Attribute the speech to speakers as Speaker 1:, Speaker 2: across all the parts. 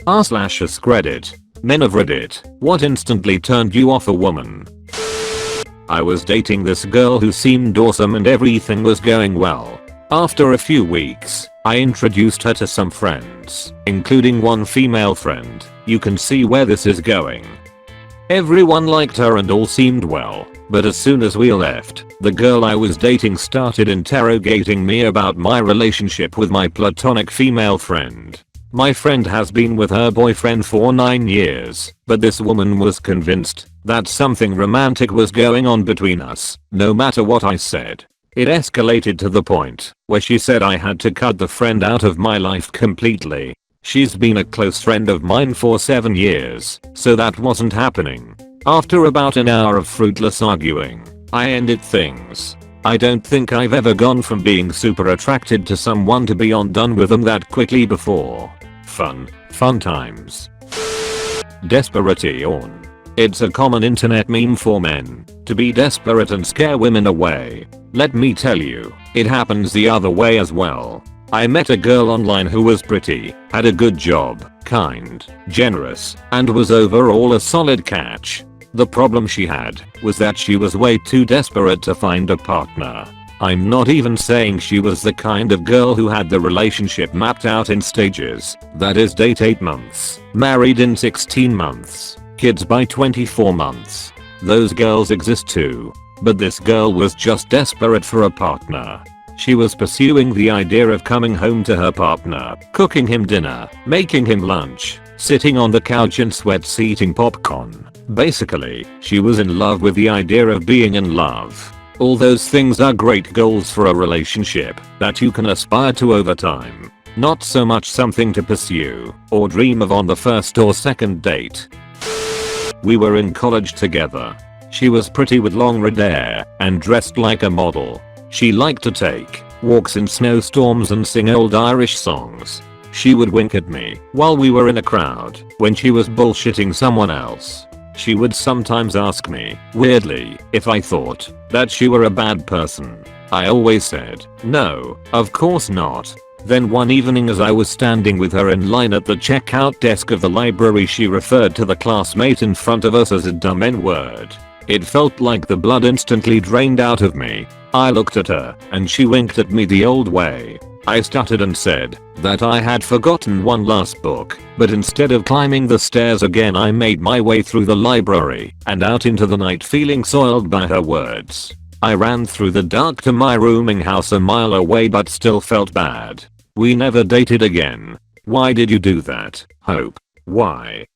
Speaker 1: r/Askreddit. Men of Reddit, what instantly turned you off a woman? I was dating this girl who seemed awesome and everything was going well. After a few weeks, I introduced her to some friends, including one female friend. You can see where this is going. Everyone liked her and all seemed well, but as soon as we left, the girl I was dating started interrogating me about my relationship with my platonic female friend. My friend has been with her boyfriend for 9 years, but this woman was convinced that something romantic was going on between us, no matter what I said. It escalated to the point where she said I had to cut the friend out of my life completely. She's been a close friend of mine for 7 years, so that wasn't happening. After about an hour of fruitless arguing, I ended things. I don't think I've ever gone from being super attracted to someone to beyond done with them that quickly before. Fun times. Desperation. It's a common internet meme for men to be desperate and scare women away. Let me tell you, it happens the other way as well. I met a girl online who was pretty, had a good job, kind, generous, and was overall a solid catch. The problem she had was that she was way too desperate to find a partner. I'm not even saying she was the kind of girl who had the relationship mapped out in stages, that is date 8 months, married in 16 months, kids by 24 months. Those girls exist too. But this girl was just desperate for a partner. She was pursuing the idea of coming home to her partner, cooking him dinner, making him lunch, sitting on the couch in sweats eating popcorn. Basically, she was in love with the idea of being in love. All those things are great goals for a relationship that you can aspire to over time. Not so much something to pursue or dream of on the first or second date. We were in college together. She was pretty with long red hair and dressed like a model. She liked to take walks in snowstorms and sing old Irish songs. She would wink at me while we were in a crowd when she was bullshitting someone else. She would sometimes ask me, weirdly, if I thought that she were a bad person. I always said, no, of course not. Then one evening as I was standing with her in line at the checkout desk of the library, she referred to the classmate in front of us as a dumb N-word. It felt like the blood instantly drained out of me. I looked at her and she winked at me the old way. I stuttered and said that I had forgotten one last book, but instead of climbing the stairs again I made my way through the library and out into the night feeling soiled by her words. I ran through the dark to my rooming house a mile away but still felt bad. We never dated again. Why did you do that, Hope? Why?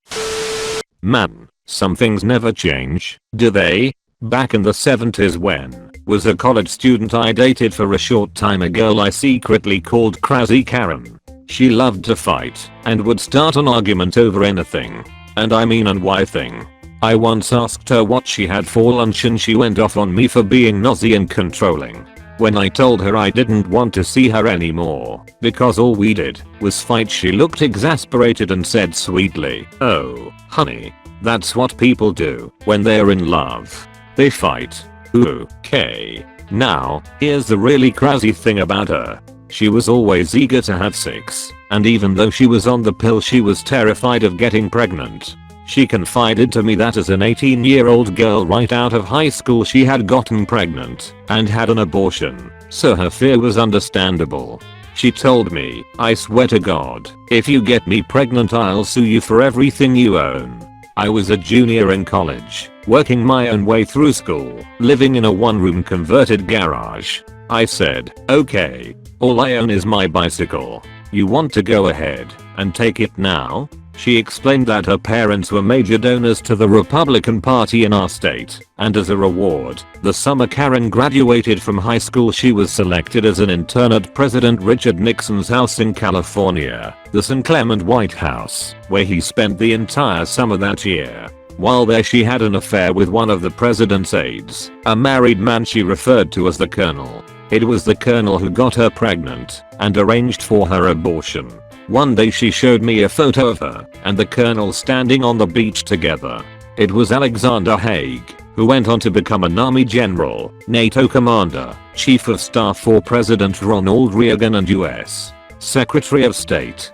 Speaker 1: Man, some things never change, do they? Back in the 70s when was a college student I dated for a short time, a girl I secretly called Crazy Karen. She loved to fight and would start an argument over anything. And I mean and why thing. I once asked her what she had for lunch and she went off on me for being nosy and controlling. When I told her I didn't want to see her anymore because all we did was fight, she looked exasperated and said sweetly, "Oh, honey, that's what people do when they're in love. They fight." Okay. Now, here's the really crazy thing about her. She was always eager to have sex, and even though she was on the pill she was terrified of getting pregnant. She confided to me that as an 18-year-old girl right out of high school she had gotten pregnant and had an abortion, so her fear was understandable. She told me, "I swear to God, if you get me pregnant I'll sue you for everything you own." I was a junior in college, working my own way through school, living in a one-room converted garage. I said, "Okay, all I own is my bicycle. You want to go ahead and take it now?" She explained that her parents were major donors to the Republican Party in our state, and as a reward, the summer Karen graduated from high school she was selected as an intern at President Richard Nixon's house in California, the San Clemente White House, where he spent the entire summer that year. While there she had an affair with one of the president's aides, a married man she referred to as the Colonel. It was the Colonel who got her pregnant and arranged for her abortion. One day she showed me a photo of her and the Colonel standing on the beach together. It was Alexander Haig, who went on to become an Army General, NATO Commander, Chief of Staff for President Ronald Reagan and US Secretary of State.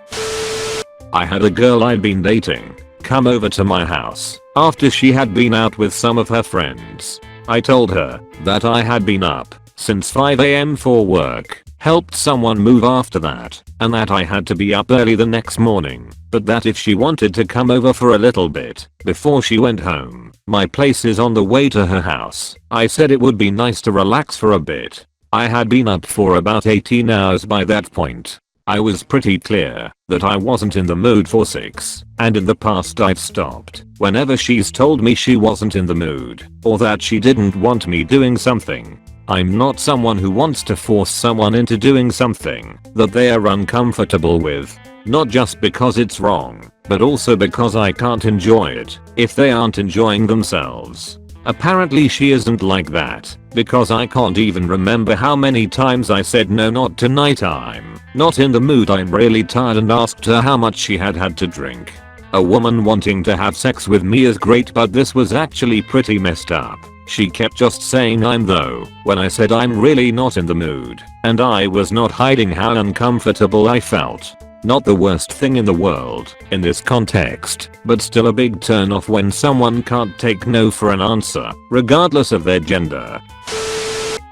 Speaker 1: I had a girl I'd been dating come over to my house after she had been out with some of her friends. I told her that I had been up since 5 AM for work, helped someone move after that, and that I had to be up early the next morning, but that if she wanted to come over for a little bit before she went home, my place is on the way to her house. I said it would be nice to relax for a bit. I had been up for about 18 hours by that point. I was pretty clear that I wasn't in the mood for sex, and in the past I've stopped whenever she's told me she wasn't in the mood or that she didn't want me doing something. I'm not someone who wants to force someone into doing something that they are uncomfortable with, not just because it's wrong, but also because I can't enjoy it if they aren't enjoying themselves. Apparently she isn't like that, because I can't even remember how many times I said no, not tonight, I'm not in the mood, I'm really tired, and asked her how much she had had to drink. A woman wanting to have sex with me is great, but this was actually pretty messed up. She kept just saying I'm though, when I said I'm really not in the mood, and I was not hiding how uncomfortable I felt. Not the worst thing in the world in this context, but still a big turn off when someone can't take no for an answer, regardless of their gender.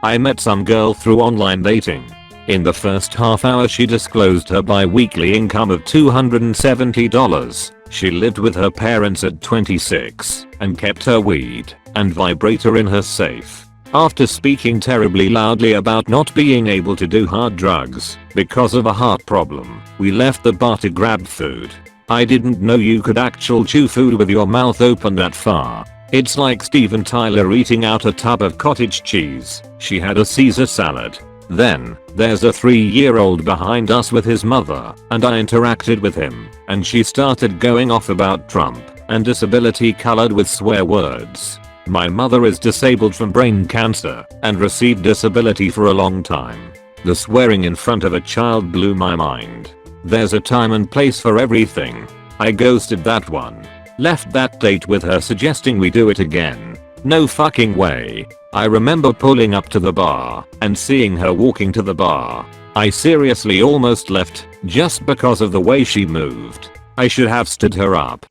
Speaker 1: I met some girl through online dating. In the first half hour she disclosed her bi-weekly income of $270. She lived with her parents at 26 and kept her weed and vibrator in her safe. After speaking terribly loudly about not being able to do hard drugs because of a heart problem, we left the bar to grab food. I didn't know you could actually chew food with your mouth open that far. It's like Steven Tyler eating out a tub of cottage cheese. She had a Caesar salad. Then, there's a 3-year-old behind us with his mother, and I interacted with him, and she started going off about Trump and disability colored with swear words. My mother is disabled from brain cancer and received disability for a long time. The swearing in front of a child blew my mind. There's a time and place for everything. I ghosted that one. Left that date with her suggesting we do it again. No fucking way. I remember pulling up to the bar and seeing her walking to the bar. I seriously almost left just because of the way she moved. I should have stood her up.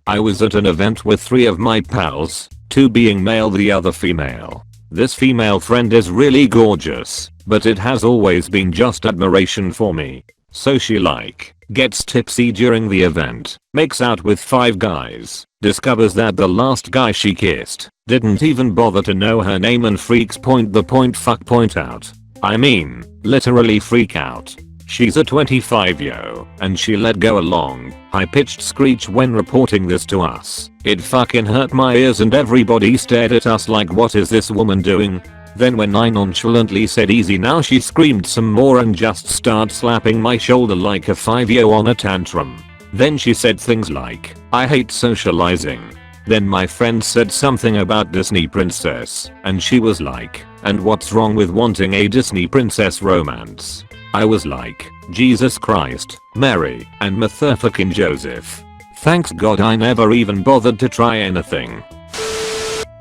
Speaker 1: I was at an event with 3 of my pals, 2 being male, the other female. This female friend is really gorgeous, but it has always been just admiration for me. So she gets tipsy during the event, makes out with 5 guys, discovers that the last guy she kissed didn't even bother to know her name, and freaks out. I mean, literally freak out. She's a 25-yo, and she let go a long, high-pitched screech when reporting this to us. It fucking hurt my ears, and everybody stared at us like, what is this woman doing? Then when I nonchalantly said easy now, she screamed some more and just started slapping my shoulder like a 5-yo on a tantrum. Then she said things like, I hate socializing. Then my friend said something about Disney princess, and she was like, and what's wrong with wanting a Disney princess romance? I was like, Jesus Christ, Mary, and motherfucking Joseph. Thanks God I never even bothered to try anything.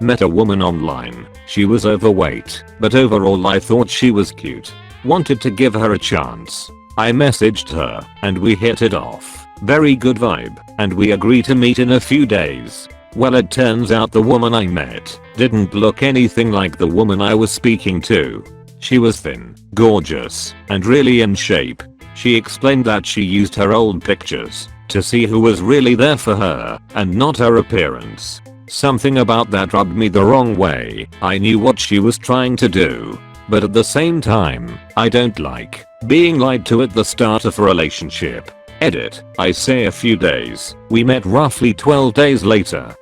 Speaker 1: Met a woman online. She was overweight, but overall I thought she was cute. Wanted to give her a chance. I messaged her, and we hit it off. Very good vibe, and we agreed to meet in a few days. Well, it turns out the woman I met didn't look anything like the woman I was speaking to. She was thin, gorgeous, and really in shape. She explained that she used her old pictures to see who was really there for her and not her appearance. Something about that rubbed me the wrong way. I knew what she was trying to do, but at the same time, I don't like being lied to at the start of a relationship. Edit, I say a few days. We met roughly 12 days later.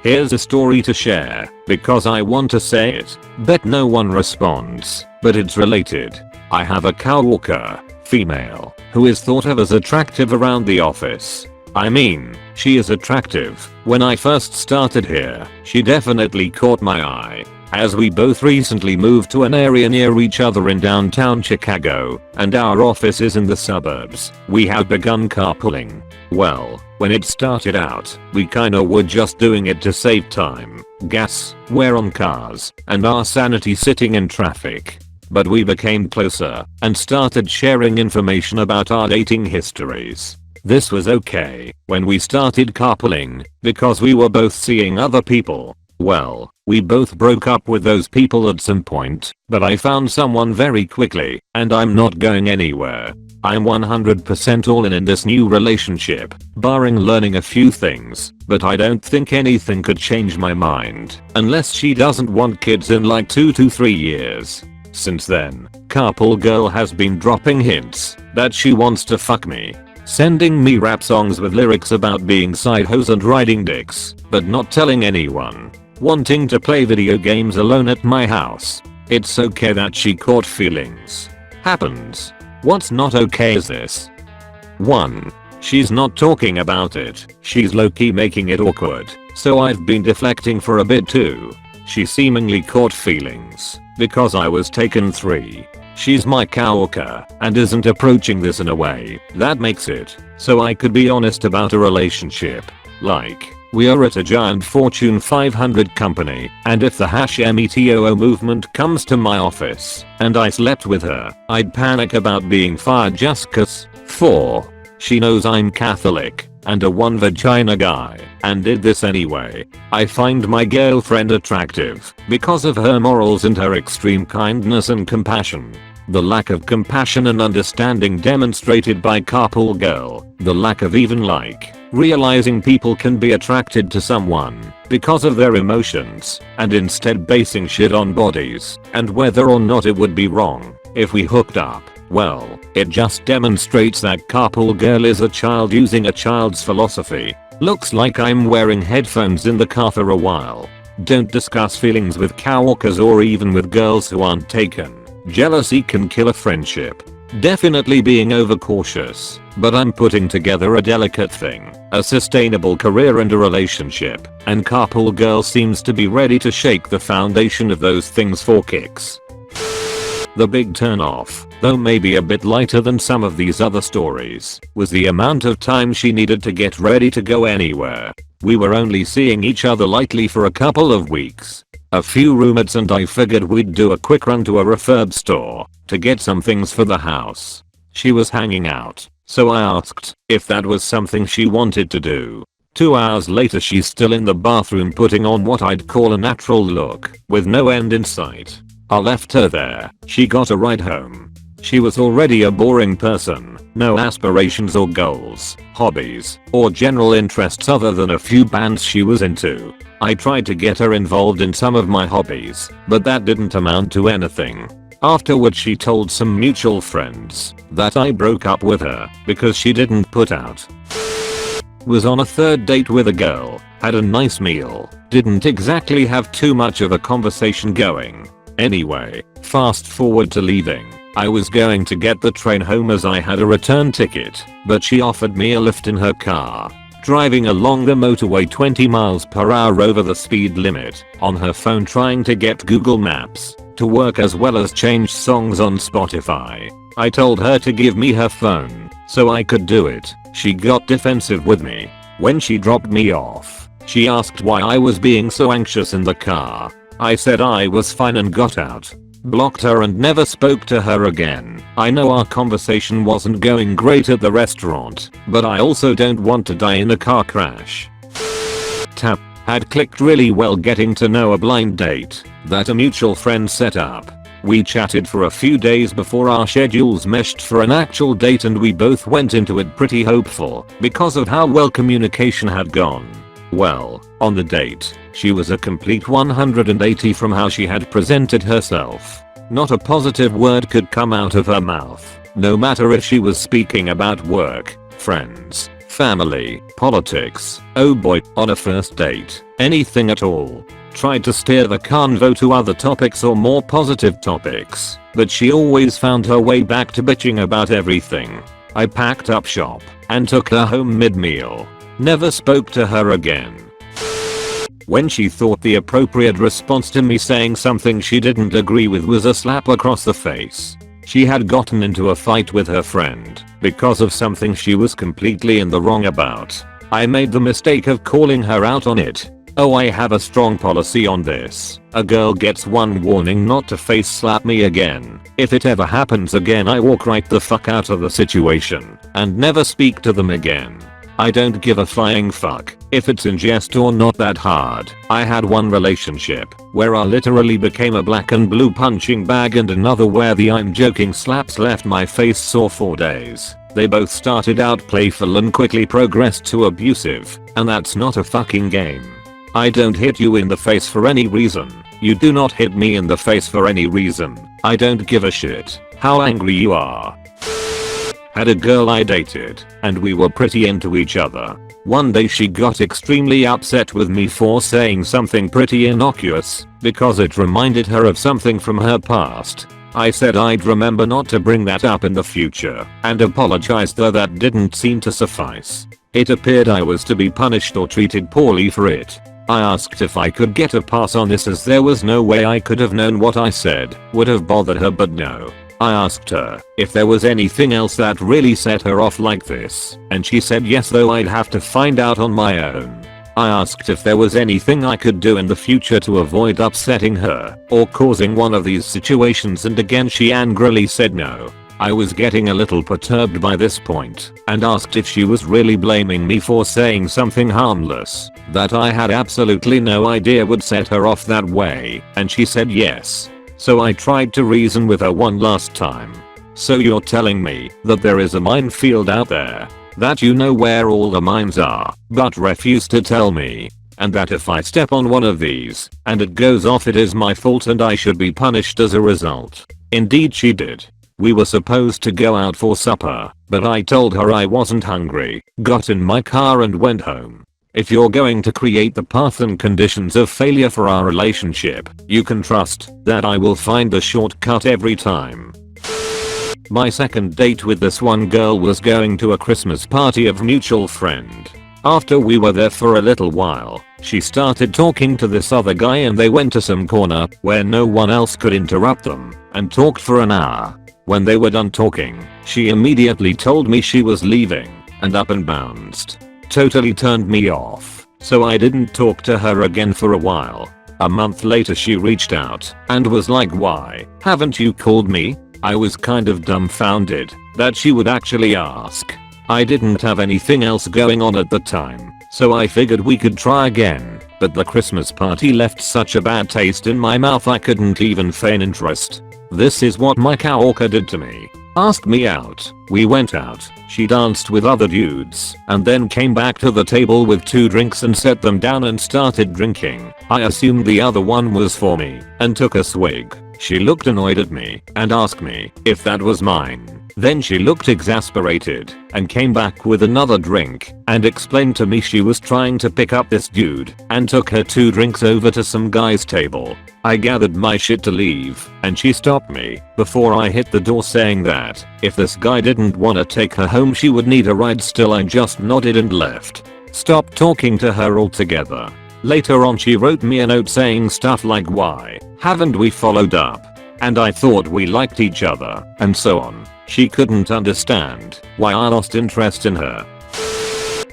Speaker 1: Here's a story to share, because I want to say it. Bet no one responds, but it's related. I have a coworker, female, who is thought of as attractive around the office. I mean, she is attractive. When I first started here, she definitely caught my eye. As we both recently moved to an area near each other in downtown Chicago, and our office is in the suburbs, we have begun carpooling. Well, when it started out, we kinda were just doing it to save time, gas, wear on cars, and our sanity sitting in traffic. but we became closer and started sharing information about our dating histories. This was okay when we started carpooling because we were both seeing other people. Well, we both broke up with those people at some point, but I found someone very quickly and I'm not going anywhere. I'm 100% all in this new relationship, barring learning a few things, but I don't think anything could change my mind unless she doesn't want kids in like 2 to 3 years. Since then, Carpool Girl has been dropping hints that she wants to fuck me, sending me rap songs with lyrics about being side hoes and riding dicks, but not telling anyone, wanting to play video games alone at my house. It's okay that she caught feelings. Happens. What's not okay is this. 1. She's not talking about it. She's low-key making it awkward, so I've been deflecting for a bit too. She seemingly caught feelings because I was taken. 3. She's my coworker and isn't approaching this in a way that makes it so I could be honest about a relationship. Like, we are at a giant Fortune 500 company, and if the #METOO movement comes to my office and I slept with her, I'd panic about being fired just cause. 4. She knows I'm Catholic and a one vagina guy and did this anyway. I find my girlfriend attractive because of her morals and her extreme kindness and compassion. The lack of compassion and understanding demonstrated by Carpool Girl, the lack of even realizing people can be attracted to someone because of their emotions and instead basing shit on bodies and whether or not it would be wrong if we hooked up. Well, it just demonstrates that Carpool Girl is a child using a child's philosophy. Looks like I'm wearing headphones in the car for a while. Don't discuss feelings with coworkers or even with girls who aren't taken. Jealousy can kill a friendship. Definitely being overcautious, but I'm putting together a delicate thing, a sustainable career and a relationship, and Carpool Girl seems to be ready to shake the foundation of those things for kicks. The big turnoff, though maybe a bit lighter than some of these other stories, was the amount of time she needed to get ready to go anywhere. We were only seeing each other lightly for a couple of weeks. A few roommates and I figured we'd do a quick run to a refurb store to get some things for the house. She was hanging out, so I asked if that was something she wanted to do. 2 hours later she's still in the bathroom putting on what I'd call a natural look, with no end in sight. I left her there. She got a ride home. She was already a boring person, no aspirations or goals, hobbies, or general interests other than a few bands she was into. I tried to get her involved in some of my hobbies, but that didn't amount to anything. Afterwards she told some mutual friends that I broke up with her because she didn't put out. Was on a third date with a girl, had a nice meal, didn't exactly have too much of a conversation going. Anyway, fast forward to leaving. I was going to get the train home as I had a return ticket, but she offered me a lift in her car. Driving along the motorway 20 miles per hour over the speed limit, on her phone trying to get Google Maps to work as well as change songs on Spotify. I told her to give me her phone so I could do it. She got defensive with me. When she dropped me off, she asked why I was being so anxious in the car. I said I was fine and got out. Blocked her and never spoke to her again. I know our conversation wasn't going great at the restaurant, but I also don't want to die in a car crash. Tap. Had clicked really well getting to know a blind date that a mutual friend set up. We chatted for a few days before our schedules meshed for an actual date and we both went into it pretty hopeful because of how well communication had gone. Well, on the date, she was a complete 180 from how she had presented herself. Not a positive word could come out of her mouth, no matter if she was speaking about work, friends, family, politics, oh boy, on a first date, anything at all. Tried to steer the convo to other topics or more positive topics, but she always found her way back to bitching about everything. I packed up shop and took her home mid-meal. Never spoke to her again. When she thought the appropriate response to me saying something she didn't agree with was a slap across the face. She had gotten into a fight with her friend because of something she was completely in the wrong about. I made the mistake of calling her out on it. Oh, I have a strong policy on this. A girl gets one warning not to face slap me again. If it ever happens again, I walk right the fuck out of the situation and never speak to them again. I don't give a flying fuck if it's in jest or not that hard. I had one relationship where I literally became a black and blue punching bag, and another where the I'm joking slaps left my face sore for days. They both started out playful and quickly progressed to abusive, and that's not a fucking game. I don't hit you in the face for any reason. You do not hit me in the face for any reason. I don't give a shit how angry you are. Had a girl I dated, and we were pretty into each other. One day she got extremely upset with me for saying something pretty innocuous because it reminded her of something from her past. I said I'd remember not to bring that up in the future and apologized, though that didn't seem to suffice. It appeared I was to be punished or treated poorly for it. I asked if I could get a pass on this, as there was no way I could have known what I said would have bothered her, but no. I asked her if there was anything else that really set her off like this, and she said yes, though I'd have to find out on my own. I asked if there was anything I could do in the future to avoid upsetting her or causing one of these situations, and again she angrily said no. I was getting a little perturbed by this point and asked if she was really blaming me for saying something harmless that I had absolutely no idea would set her off that way, and she said yes. So I tried to reason with her one last time. So you're telling me that there is a minefield out there, that you know where all the mines are, but refuse to tell me, and that if I step on one of these and it goes off, it is my fault and I should be punished as a result. Indeed she did. We were supposed to go out for supper, but I told her I wasn't hungry, got in my car and went home. If you're going to create the path and conditions of failure for our relationship, you can trust that I will find the shortcut every time. My second date with this one girl was going to a Christmas party of mutual friend. After we were there for a little while, she started talking to this other guy and they went to some corner where no one else could interrupt them and talked for an hour. When they were done talking, she immediately told me she was leaving and up and bounced. Totally turned me off, so I didn't talk to her again for a while. A month later she reached out and was like, "Why haven't you called me?" I was kind of dumbfounded that she would actually ask. I didn't have anything else going on at the time, so I figured we could try again, but the Christmas party left such a bad taste in my mouth I couldn't even feign interest. This is what my coworker did to me. Asked me out. We went out. She danced with other dudes and then came back to the table with 2 drinks and set them down and started drinking. I assumed the other one was for me and took a swig. She looked annoyed at me and asked me if that was mine. Then she looked exasperated and came back with another drink and explained to me she was trying to pick up this dude and took her 2 drinks over to some guy's table. I gathered my shit to leave and she stopped me before I hit the door, saying that if this guy didn't want to take her home she would need a ride. Still, I just nodded and left. Stopped talking to her altogether. Later on she wrote me a note saying stuff like, "Why haven't we followed up? And I thought we liked each other," and so on. She couldn't understand why I lost interest in her.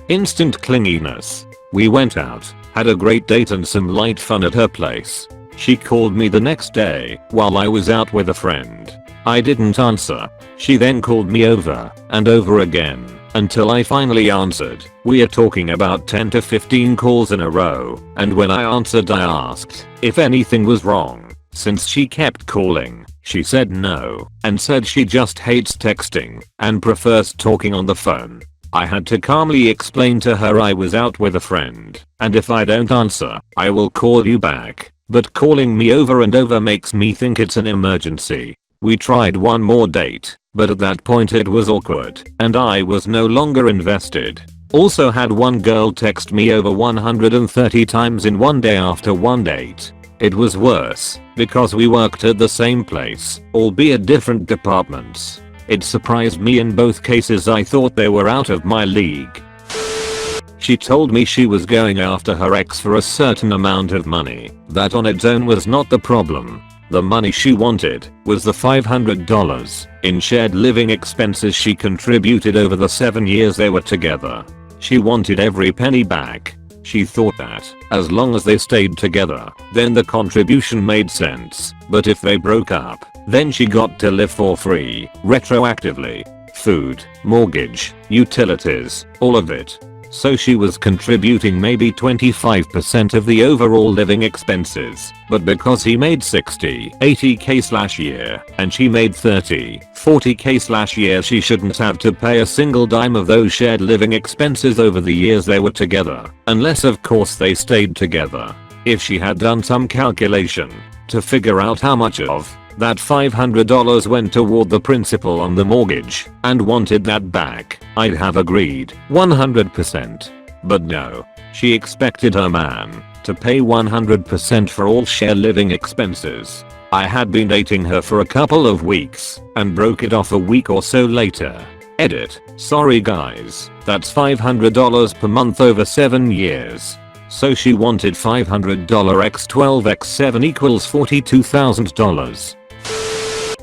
Speaker 1: Instant clinginess. We went out, had a great date and some light fun at her place. She called me the next day while I was out with a friend. I didn't answer. She then called me over and over again until I finally answered. We are talking about 10 to 15 calls in a row, and when I answered I asked if anything was wrong. Since she kept calling, she said no and said she just hates texting and prefers talking on the phone. I had to calmly explain to her I was out with a friend and if I don't answer, I will call you back. But calling me over and over makes me think it's an emergency. We tried one more date, but at that point it was awkward and I was no longer invested. Also had one girl text me over 130 times in one day after one date. It was worse because we worked at the same place, albeit different departments. It surprised me in both cases. I thought they were out of my league. She told me she was going after her ex for a certain amount of money. That on its own was not the problem. The money she wanted was the $500 in shared living expenses she contributed over the 7 years they were together. She wanted every penny back. She thought that, as long as they stayed together, then the contribution made sense, but if they broke up, then she got to live for free, retroactively. Food, mortgage, utilities, all of it. So she was contributing maybe 25% of the overall living expenses, but because he made 60-80k/year and she made 30-40k/year, she shouldn't have to pay a single dime of those shared living expenses over the years they were together, unless of course they stayed together. If she had done some calculation to figure out how much of that $500 went toward the principal on the mortgage and wanted that back, I'd have agreed 100%. But no, she expected her man to pay 100% for all share living expenses. I had been dating her for a couple of weeks and broke it off a week or so later. Edit. Sorry guys, that's $500 per month over 7 years. So she wanted $500 x 12 x 7 equals $42,000.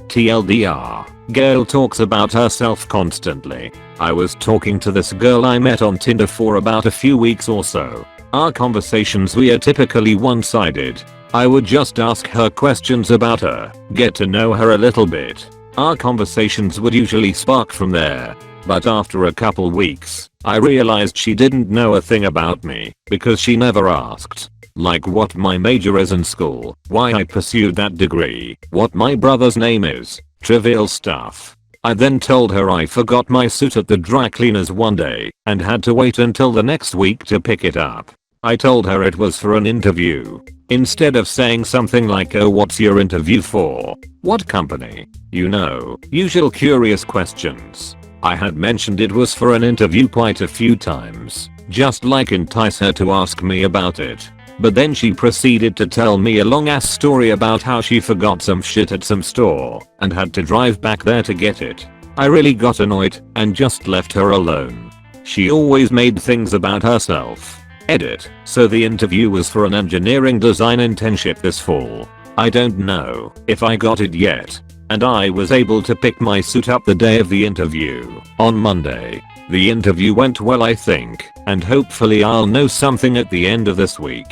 Speaker 1: TLDR. Girl talks about herself constantly. I was talking to this girl I met on Tinder for about a few weeks or so. Our conversations were typically one-sided. I would just ask her questions about her, get to know her a little bit. Our conversations would usually spark from there. But after a couple weeks, I realized she didn't know a thing about me because she never asked. Like what my major is in school, why I pursued that degree, what my brother's name is, trivial stuff. I then told her I forgot my suit at the dry cleaners one day and had to wait until the next week to pick it up. I told her it was for an interview. Instead of saying something like, oh, what's your interview for? What company? You know, usual curious questions. I had mentioned it was for an interview quite a few times, just like entice her to ask me about it. But then she proceeded to tell me a long ass story about how she forgot some shit at some store and had to drive back there to get it. I really got annoyed and just left her alone. She always made things about herself. Edit. So the interview was for an engineering design internship this fall. I don't know if I got it yet. And I was able to pick my suit up the day of the interview, on Monday. The interview went well, I think, and hopefully I'll know something at the end of this week.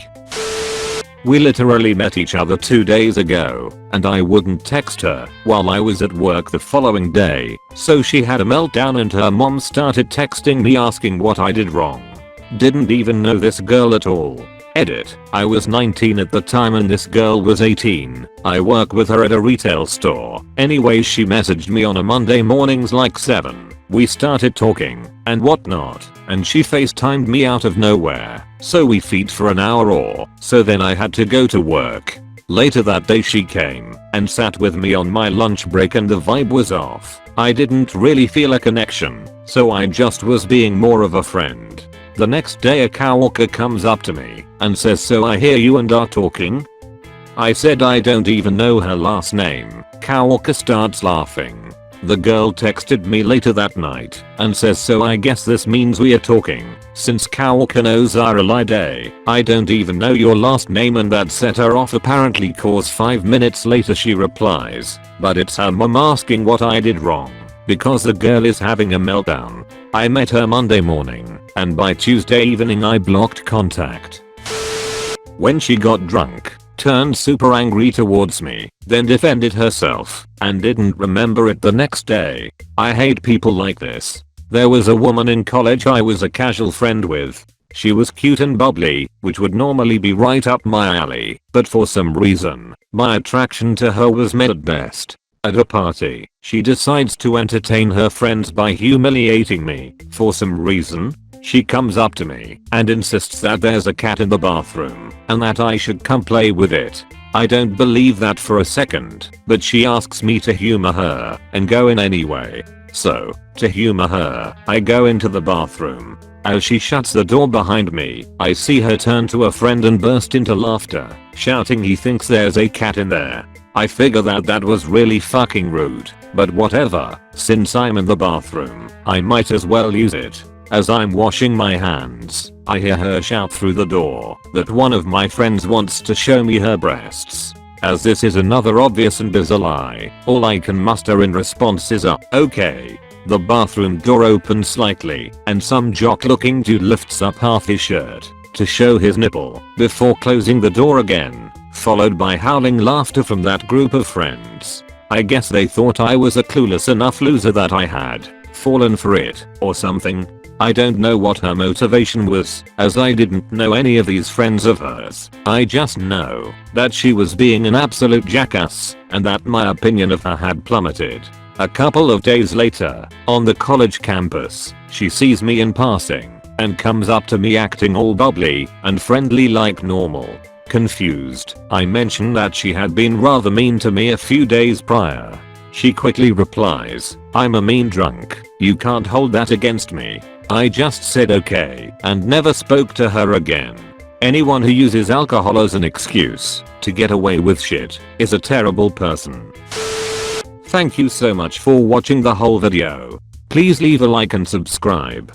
Speaker 1: We literally met each other 2 days ago, and I wouldn't text her while I was at work the following day, so she had a meltdown and her mom started texting me asking what I did wrong. Didn't even know this girl at all. Edit. I was 19 at the time and this girl was 18. I work with her at a retail store. Anyways, she messaged me on a Monday mornings like 7. We started talking and whatnot, and she FaceTimed me out of nowhere. So we feed for an hour or so, then I had to go to work. Later that day she came and sat with me on my lunch break and the vibe was off. I didn't really feel a connection, so I just was being more of a friend. The next day a coworker comes up to me and says, so I hear you and are talking? I said I don't even know her last name. Coworker starts laughing. The girl texted me later that night and says, so I guess this means we are talking, since coworker knows our day. I don't even know your last name, and that set her off apparently, cause 5 minutes later she replies, but it's her mom asking what I did wrong, because the girl is having a meltdown. I met her Monday morning, and by Tuesday evening I blocked contact. When she got drunk, turned super angry towards me, then defended herself, and didn't remember it the next day. I hate people like this. There was a woman in college I was a casual friend with. She was cute and bubbly, which would normally be right up my alley, but for some reason, my attraction to her was met at best. At a party, she decides to entertain her friends by humiliating me. For some reason, she comes up to me and insists that there's a cat in the bathroom and that I should come play with it. I don't believe that for a second, but she asks me to humor her and go in anyway. So, to humor her, I go into the bathroom. As she shuts the door behind me, I see her turn to a friend and burst into laughter, shouting he thinks there's a cat in there. I figure that was really fucking rude, but whatever, since I'm in the bathroom, I might as well use it. As I'm washing my hands, I hear her shout through the door that one of my friends wants to show me her breasts. As this is another obvious and bizarre lie, all I can muster in response is okay. The bathroom door opens slightly, and some jock looking dude lifts up half his shirt. to show his nipple before closing the door again, followed by howling laughter from that group of friends. I guess they thought I was a clueless enough loser that I had fallen for it or something. I don't know what her motivation was, as I didn't know any of these friends of hers. I just know that she was being an absolute jackass and that my opinion of her had plummeted. A couple of days later, on the college campus, she sees me in passing and comes up to me acting all bubbly and friendly like normal. Confused, I mentioned that she had been rather mean to me a few days prior. She quickly replies, "I'm a mean drunk, you can't hold that against me." I just said okay and never spoke to her again. Anyone who uses alcohol as an excuse to get away with shit is a terrible person. Thank you so much for watching the whole video. Please leave a like and subscribe.